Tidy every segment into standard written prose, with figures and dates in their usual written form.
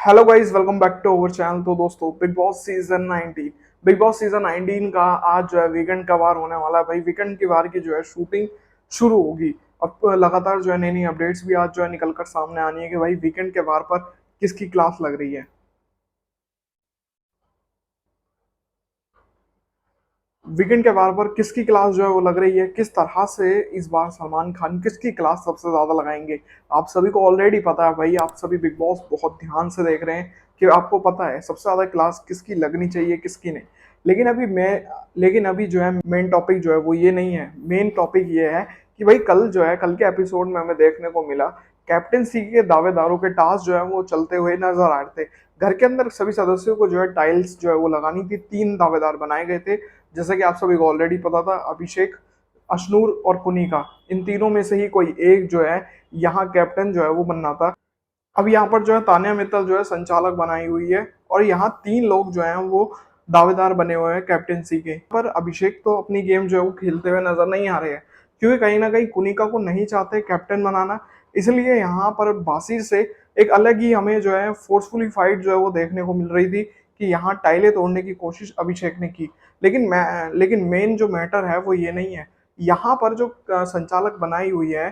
Hello guys, welcome back to our channel. तो दोस्तों, big boss season 19 का आज जो है वीकेंड का वार होने वाला है। भाई वीकेंड की वार की जो है शूटिंग शुरू होगी। अब लगातार जो है नई नई अपडेट्स भी आज जो है निकल कर सामने आनी है कि भाई वीकेंड के वार पर किसकी क्लास लग रही है। वीकेंड के वार पर किसकी क्लास जो है वो लग रही है, किस तरह से इस बार सलमान खान किसकी क्लास सबसे ज्यादा लगाएंगे। आप सभी को ऑलरेडी पता है भाई, आप सभी बिग बॉस बहुत ध्यान से देख रहे हैं कि आपको पता है सबसे ज्यादा क्लास किसकी लगनी चाहिए किसकी नहीं। लेकिन अभी मैं लेकिन अभी जो है मेन टॉपिक जो है वो ये नहीं है। मेन टॉपिक ये है कि भाई कल जो है कल के एपिसोड में हमें देखने को मिला कैप्टेंसी के दावेदारों के टास्क जो है वो चलते हुए नजर आ रहे थे। घर के अंदर सभी सदस्यों को जो है टाइल्स जो है वो लगानी थी। 3 दावेदार बनाए गए थे, जैसा कि आप सभी को ऑलरेडी पता था। अभिषेक, अशनूर और कुनिका, इन तीनों में से ही कोई एक जो है यहाँ कैप्टन जो है वो बनना था। अब यहाँ पर जो है तान्या मित्तल जो है संचालक बनाई हुई है और यहाँ 3 लोग जो हैं वो दावेदार बने हुए हैं कैप्टेंसी के। पर अभिषेक तो अपनी गेम जो है वो खेलते हुए नजर नहीं आ रहे हैं, क्योंकि कहीं ना कहीं कुनिका को नहीं चाहते कैप्टन बनाना। इसलिए यहाँ पर बासिर से एक अलग ही हमें जो है फोर्सफुली फाइट जो है वो देखने को मिल रही थी कि यहाँ टाइलें तोड़ने की कोशिश अभिषेक ने की। लेकिन मेन जो मैटर है वो ये नहीं है। यहाँ पर जो संचालक बनाई हुई है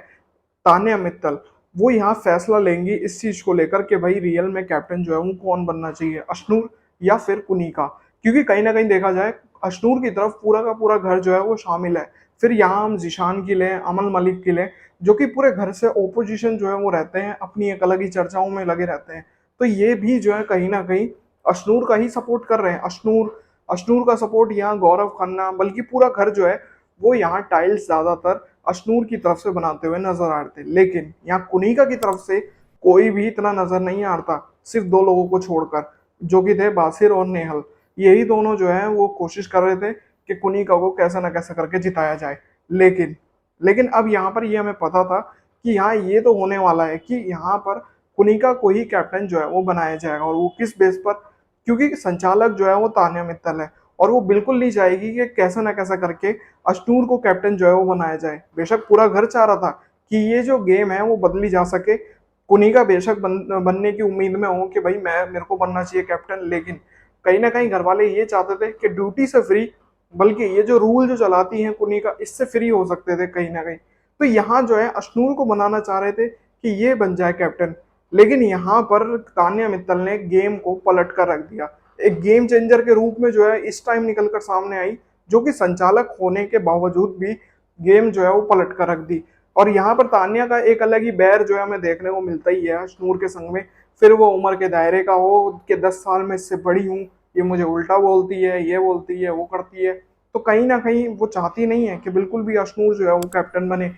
तान्या मित्तल, वो यहाँ फैसला लेंगी इस चीज को लेकर कि भाई रियल में कैप्टन जो है वो कौन बनना चाहिए, अशनूर या फिर कुनिका। क्योंकि कहीं ना कहीं देखा जाए अशनूर की तरफ पूरा का पूरा घर जो है वो शामिल है। फिर यहाँ हम जिशान की लें, अमन मलिक की लें, जो कि पूरे घर से ओपोजिशन जो है वो रहते हैं, अपनी एक अलग ही चर्चाओं में लगे रहते हैं। तो ये भी जो है कहीं ना कहीं अशनूर का ही सपोर्ट कर रहे हैं। अशनूर अशनूर का सपोर्ट यहाँ गौरव खन्ना, बल्कि पूरा घर जो है वो यहाँ टाइल्स ज्यादातर अशनूर की तरफ से बनाते हुए नजर आ रहे थे। लेकिन यहाँ कुनिका की तरफ से कोई भी इतना नजर नहीं आता, सिर्फ 2 लोगों को छोड़कर, जो कि थे बासिर और नेहल। यही दोनों जो है वो कोशिश कर रहे थे कि कुनिका को कैसे ना कैसे करके जिताया जाए। लेकिन लेकिन अब यहाँ पर ये हमें पता था कि यहाँ ये तो होने वाला है कि यहाँ पर कुनिका को ही कैप्टन जो है वो बनाया जाएगा। और वो किस बेस पर? क्योंकि संचालक जो है वो तान्या मित्तल है और वो बिल्कुल नहीं चाहेगी कि कैसा ना कैसा करके अशनूर को कैप्टन जो है वो बनाया जाए। बेशक पूरा घर चाह रहा था कि ये जो गेम है वो बदली जा सके, कुनिका बेशक बनने की उम्मीद में हो कि भाई मैं मेरे को बनना चाहिए कैप्टन। लेकिन कहीं ना कहीं घर वाले ये चाहते थे कि ड्यूटी से फ्री, बल्कि ये जो रूल जो चलाती है कुनिका, इससे फ्री हो सकते थे कहीं ना कहीं। तो यहाँ जो है अशनूर को बनाना चाह रहे थे कि ये बन जाए कैप्टन। लेकिन यहाँ पर तान्या मित्तल ने गेम को पलट कर रख दिया। एक गेम चेंजर के रूप में जो है इस टाइम निकल कर सामने आई, जो कि संचालक होने के बावजूद भी गेम जो है वो पलट कर रख दी। और यहाँ पर तान्या का एक अलग ही बैर जो है हमें देखने को मिलता ही है अशनूर के संग में। फिर वो उम्र के दायरे का हो कि 10 साल में इससे बड़ी हूँ, ये मुझे उल्टा बोलती है, ये बोलती है, वो करती है। तो कहीं ना कहीं वो चाहती नहीं है कि बिल्कुल भी अशनूर जो है वो कैप्टन बने।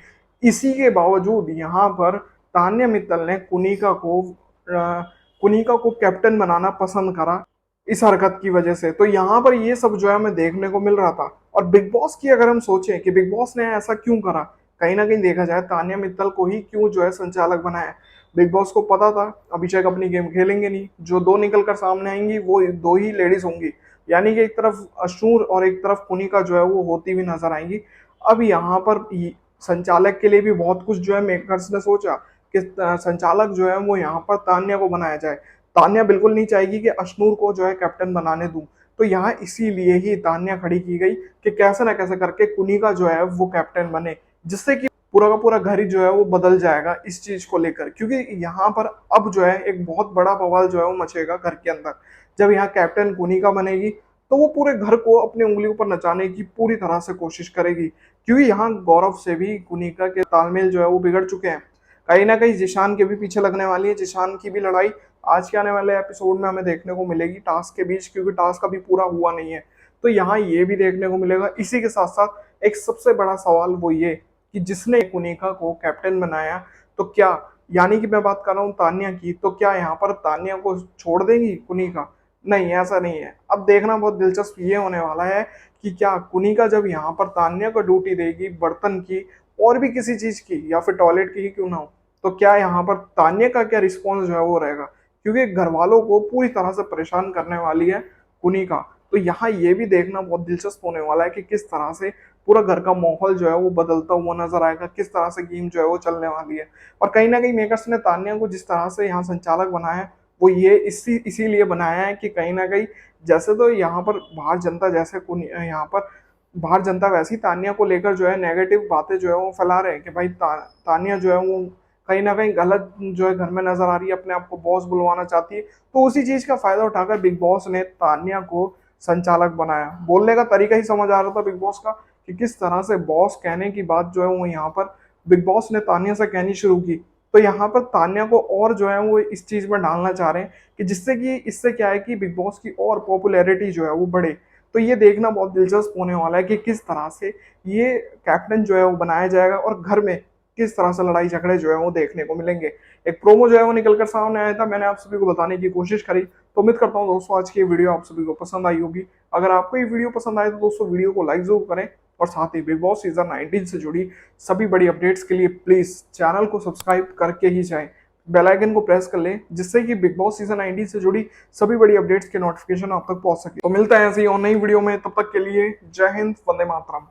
इसी के बावजूद यहाँ पर तान्या मित्तल ने कुनिका को कैप्टन बनाना पसंद करा, इस हरकत की वजह से। तो यहाँ पर ये सब जो है हमें देखने को मिल रहा था। और बिग बॉस की अगर हम सोचें कि बिग बॉस ने ऐसा क्यों करा, कहीं ना कहीं देखा जाए तान्या मित्तल को ही क्यों जो है संचालक बनाया। बिग बॉस को पता था अभिषेक अपनी गेम खेलेंगे नहीं, जो 2 निकल कर सामने आएंगी वो 2 ही लेडीज होंगी। यानी कि एक तरफ अशूर और एक तरफ कुनिका जो है वो होती हुई नजर आएंगी। अब यहाँ पर संचालक के लिए भी बहुत कुछ जो है मेकर्स ने सोचा कि संचालक जो है वो यहाँ पर तान्या को बनाया जाए। तान्या बिल्कुल नहीं चाहेगी कि अशनूर को जो है कैप्टन बनाने दूं। तो यहाँ इसीलिए ही तान्या खड़ी की गई कि कैसे ना कैसे करके कुनिका जो है वो कैप्टन बने, जिससे कि पूरा का पूरा घर ही जो है वो बदल जाएगा इस चीज को लेकर। क्योंकि यहाँ पर अब जो है एक बहुत बड़ा बवाल जो है वो मचेगा घर के अंदर। जब यहाँ कैप्टन कुनिका बनेगी तो वो पूरे घर को अपनी उंगलियों पर नचाने की पूरी तरह से कोशिश करेगी, क्योंकि यहाँ गौरव से भी कुनिका के तालमेल जो है वो बिगड़ चुके हैं। कहीं ना कहीं जिशान के भी पीछे लगने वाली है। जिशान की भी लड़ाई आज के आने वाले एपिसोड में हमें देखने को मिलेगी टास्क के बीच, क्योंकि टास्क अभी पूरा हुआ नहीं है। तो यहाँ ये भी देखने को मिलेगा। इसी के साथ साथ एक सबसे बड़ा सवाल वो ये कि जिसने कुनिका को कैप्टन बनाया, तो क्या, यानी कि मैं बात कर रहा हूँ तान्या की, तो क्या यहाँ पर तान्या को छोड़ देंगी कुनिका? नहीं, ऐसा नहीं है। अब देखना बहुत दिलचस्प ये होने वाला है कि क्या कुनिका जब यहाँ पर तान्या को ड्यूटी देगी बर्तन की और भी किसी चीज की, या फिर टॉयलेट की ही क्यों ना हो, तो क्या यहाँ पर तान्या का क्या रिस्पॉन्स जो है वो रहेगा? क्योंकि घर वालों को पूरी तरह से परेशान करने वाली है कुनिका। तो यहाँ ये भी देखना बहुत दिलचस्प होने वाला है कि किस तरह से पूरा घर का माहौल जो है वो बदलता हुआ नजर आएगा, किस तरह से गेम जो है वो चलने वाली है। और कहीं ना कहीं मेकर्स ने तान्या को जिस तरह से यहाँ संचालक बनाया है वो ये इसीलिए बनाया है कि कहीं ना कहीं, जैसे तो यहाँ पर बाहर जनता जैसे यहाँ पर बाहर जनता वैसी तानिया को लेकर जो है नेगेटिव बातें जो है वो फैला रहे हैं कि भाई तानिया जो है वो कहीं ना कहीं गलत जो है घर में नजर आ रही है, अपने आप को बॉस बुलवाना चाहती है। तो उसी चीज का फायदा उठाकर बिग बॉस ने तानिया को संचालक बनाया। बोलने का तरीका ही समझ आ रहा था बिग बॉस का कि किस तरह से बॉस कहने की बात जो है वो यहाँ पर बिग बॉस ने तानिया से कहनी शुरू की। तो यहाँ पर तान्या को और जो है वो इस चीज में डालना चाह रहे हैं कि जिससे कि इससे क्या है कि बिग बॉस की और पॉपुलैरिटी जो है वो बढ़े। तो ये देखना बहुत दिलचस्प होने वाला है कि किस तरह से ये कैप्टन जो है वो बनाया जाएगा और घर में किस तरह से लड़ाई झगड़े जो है वो देखने को मिलेंगे। एक प्रोमो जो है वो निकल कर सामने आया था, मैंने आप सभी को बताने की कोशिश करी। तो उम्मीद करता हूँ दोस्तों आज की ये वीडियो आप सभी को पसंद आई होगी। अगर आपको ये वीडियो पसंद आए तो दोस्तों वीडियो को लाइक जरूर करें और साथ ही बिग बॉस सीजन 19 से जुड़ी सभी बड़ी अपडेट्स के लिए प्लीज चैनल को सब्सक्राइब करके ही जाएं, बेल आइकन को प्रेस कर लें, जिससे कि बिग बॉस सीजन 19 से जुड़ी सभी बड़ी अपडेट्स के नोटिफिकेशन आप तक पहुंच सके। तो मिलते हैं ऐसी और नई वीडियो में, तब तक के लिए जय हिंद, वंदे मातरम।